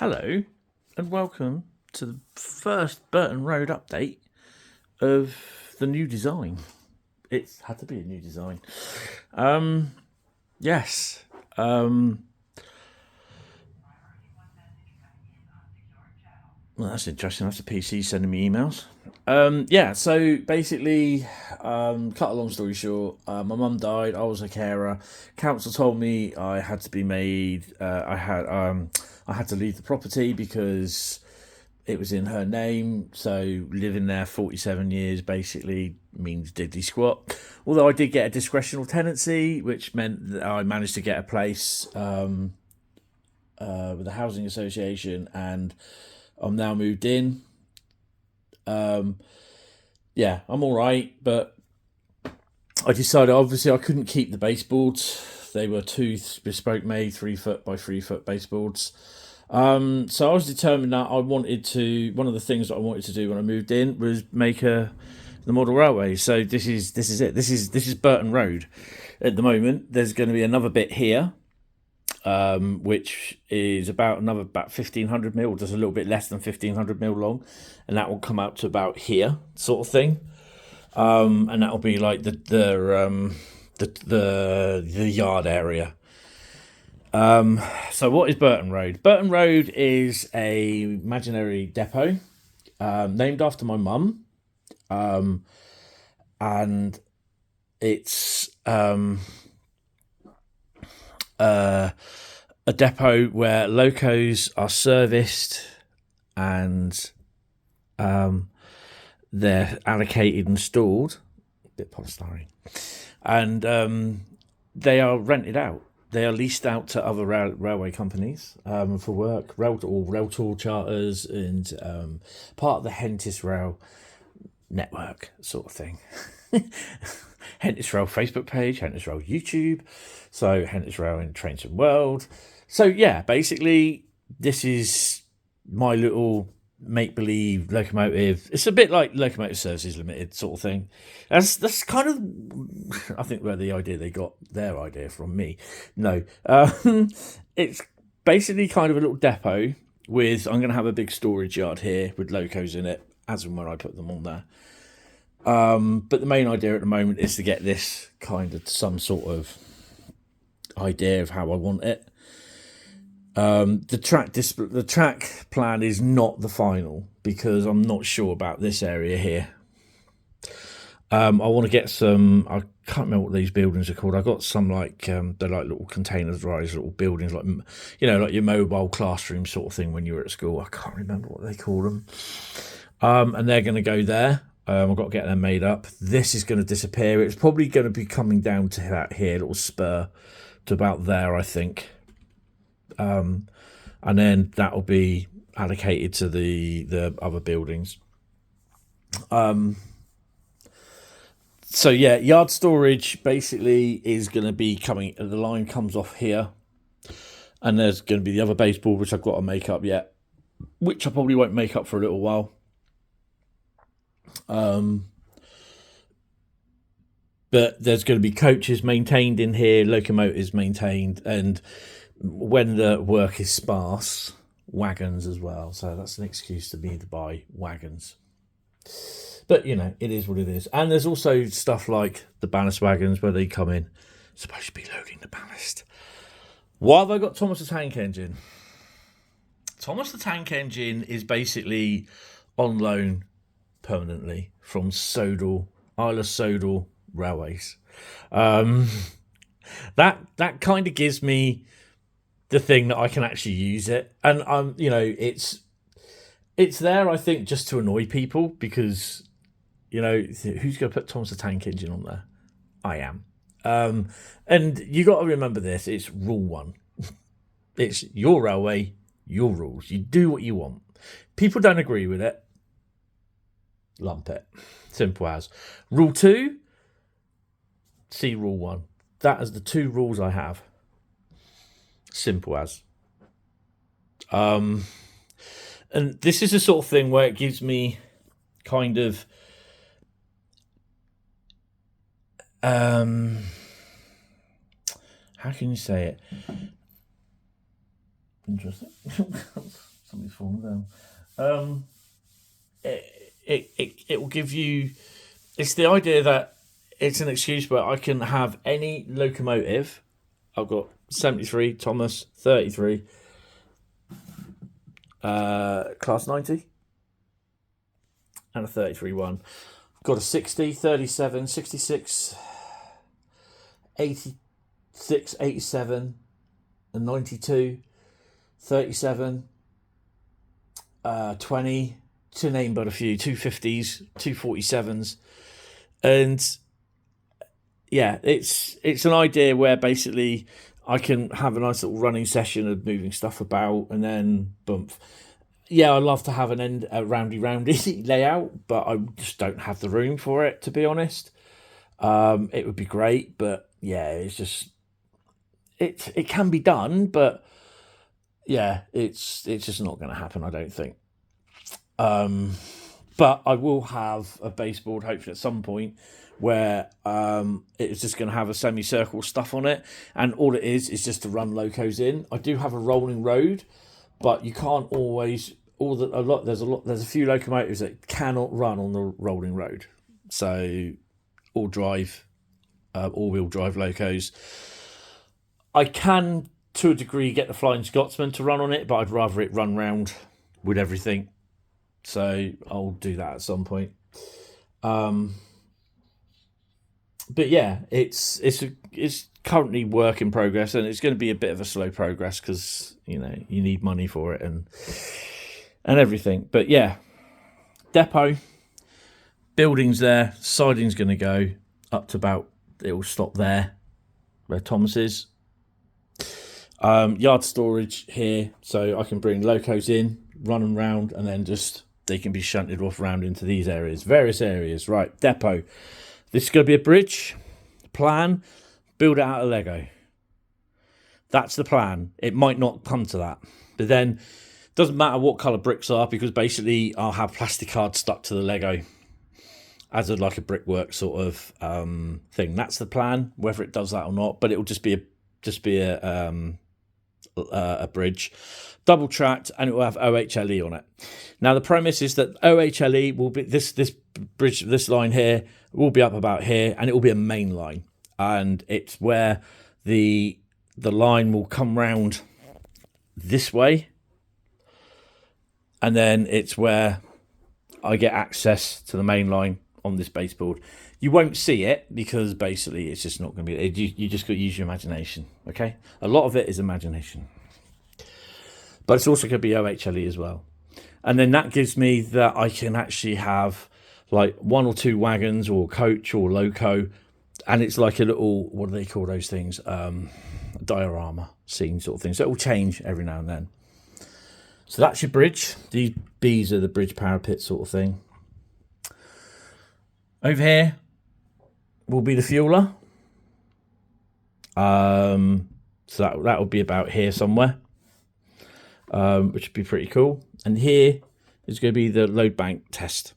Hello, and welcome to the first Burton Road update of the new design. It's had to be a new design. Yes. Well, that's interesting. That's a PC sending me emails. So basically, cut a long story short, my mum died. I was a carer. Council told me I had to be made. I had to leave the property because it was in her name. So living there 47 years basically means diddly squat. Although I did get a discretional tenancy, which meant that I managed to get a place with the housing association, and I'm now moved in. Yeah, I'm all right, but I decided obviously I couldn't keep the baseboards. They were two bespoke made 3 foot by 3 foot baseboards. So I was determined that I wanted to. One of the things that I wanted to do when I moved in was make the model railway. So this is it. This is Burton Road. At the moment, there's going to be another bit here, which is about 1,500 mil, just a little bit less than 1,500 mil long, and that will come out to about here, sort of thing. And that will be like the yard area. So what is Burton Road? Burton Road is a imaginary depot named after my mum, and it's a depot where locos are serviced and they're allocated and stored, a bit polystyrene, and they are rented out. They are leased out to other railway companies for work, rail tour charters, and part of the Hentis Rail network sort of thing. Hentis Rail Facebook page, Hentis Rail YouTube, so Hentis Rail in Trains and World. So yeah, basically this is my little make-believe locomotive. It's a bit like Locomotive Services Limited sort of thing. That's kind of, I think, where they got their idea from me. No, it's basically kind of a little depot with, I'm going to have a big storage yard here with locos in it, as and when I put them on there. But the main idea at the moment is to get this kind of some sort of idea of how I want it. The track plan is not the final because I'm not sure about this area here. I want to get some. I can't remember what these buildings are called. I got some like they're like little containerized little buildings, like like your mobile classroom sort of thing when you were at school. I can't remember what they call them. And they're going to go there. I've got to get them made up. This is going to disappear. It's probably going to be coming down to that here little spur to about there, I think. And then that'll be allocated to the other buildings. So yeah, yard storage basically is going to be coming. The line comes off here, and there's going to be the other baseboard which I've got to make up yet, which I probably won't make up for a little while. But there's going to be coaches maintained in here, locomotives maintained, and when the work is sparse, wagons as well. So that's an excuse to me to buy wagons. But, it is what it is. And there's also stuff like the ballast wagons where they come in, supposed to be loading the ballast. Why have I got Thomas the Tank Engine? Thomas the Tank Engine is basically on loan permanently from Isle of Sodal Railways. That kind of gives me the thing that I can actually use it, and it's there, I think, just to annoy people because who's going to put Thomas the Tank Engine on there? I am. And you got to remember this: it's rule one. It's your railway, your rules. You do what you want. People don't agree with it, lump it. Simple as. Rule 2, see rule 1. That is the 2 rules I have. Simple as. And this is the sort of thing where it gives me kind of how can you say it? Interesting. Something's fallen down. It will give you. It's the idea that it's an excuse where I can have any locomotive. I've got 73 Thomas, 33 class 90, and a 33 one. I've got a 60, 37, 66, 86, 87, a 92, 37, 20, to name but a few, 250s, 247s. And yeah, it's an idea where basically I can have a nice little running session of moving stuff about, and then bump. Yeah, I love to have a roundy layout, but I just don't have the room for it, to be honest. It would be great, but yeah, it's just it can be done, but yeah, it's just not going to happen, I don't think. But I will have a baseboard hopefully at some point where it's just going to have a semicircle stuff on it, and all it is just to run locos in. I do have a rolling road, but you can't always. There's a few locomotives that cannot run on the rolling road, so all-wheel drive locos. I can, to a degree, get the Flying Scotsman to run on it, but I'd rather it run round with everything. So I'll do that at some point. But yeah, it's currently work in progress, and it's going to be a bit of a slow progress because you need money for it and everything. But yeah, depot, building's there, siding's going to go up to about, it will stop there where Thomas is. Yard storage here, so I can bring locos in, run them round, and then they can be shunted off round into these areas, various areas. Right, depot. This is going to be a bridge. Plan, build it out of Lego. That's the plan. It might not come to that, but then it doesn't matter what colour bricks are, because basically I'll have plastic cards stuck to the Lego as like a brickwork sort of thing. That's the plan. Whether it does that or not, but it will just be a bridge, double tracked, and it will have OHLE on it. Now the premise is that OHLE will be this bridge, this line here will be up about here, and it will be a main line, and it's where the line will come round this way, and then it's where I get access to the main line on this baseboard. You won't see it because basically it's just not going to be. You just got to use your imagination. Okay, a lot of it is imagination, but it's also going to be OHLE as well. And then that gives me that I can actually have like one or two wagons or coach or loco, and it's like a little, what do they call those things? Diorama scene sort of thing. So it will change every now and then. So that's your bridge. These B's are the bridge parapet sort of thing. Over here will be the fueler. So that will be about here somewhere, which would be pretty cool. And here is going to be the load bank test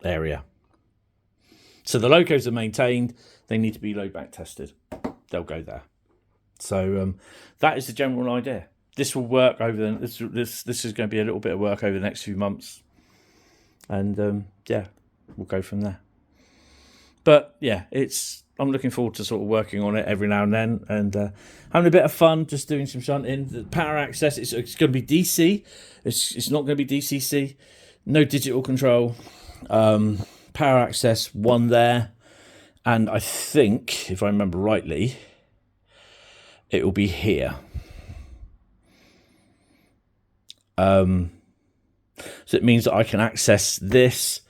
area. So the locos are maintained. They need to be load bank tested. They'll go there. So that is the general idea. This will work over this is going to be a little bit of work over the next few months, and yeah, we'll go from there. But yeah, I'm looking forward to sort of working on it every now and then, and having a bit of fun, just doing some shunting. The power access, it's going to be DC. It's not going to be DCC. No digital control. Power access, one there, and I think, if I remember rightly, it will be here. So it means that I can access this,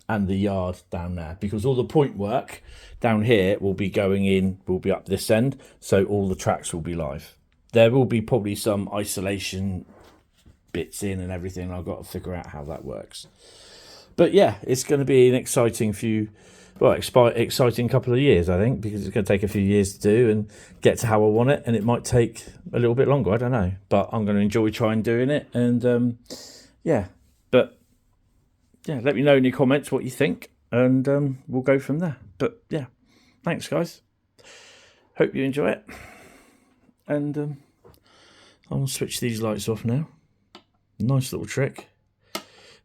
and the yard down there, because all the point work down here will be up this end, so all the tracks will be live. There will be probably some isolation bits in and everything. I've got to figure out how that works. But yeah, it's going to be an exciting exciting couple of years, I think, because it's going to take a few years to do and get to how I want it, and it might take a little bit longer, I don't know, but I'm going to enjoy trying doing it. And yeah, let me know in your comments what you think, and we'll go from there. But yeah, thanks guys, hope you enjoy it, and I'll switch these lights off now. Nice little trick.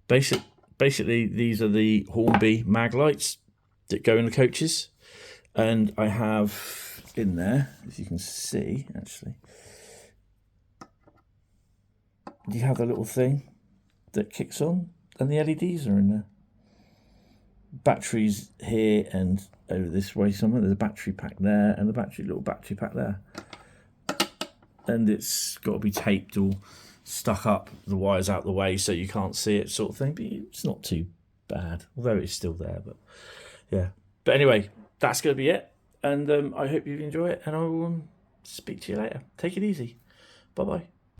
Basically, these are the Hornby mag lights that go in the coaches. And I have in there, as you can see, actually, you have a little thing that kicks on, and the LEDs are in there. Batteries here and over this way somewhere. There's a battery pack there and a little battery pack there. And it's got to be taped or stuck up, the wires out the way so you can't see it, sort of thing. But it's not too bad, although it's still there. But yeah. But anyway, that's going to be it. And I hope you enjoy it, and I will speak to you later. Take it easy. Bye-bye.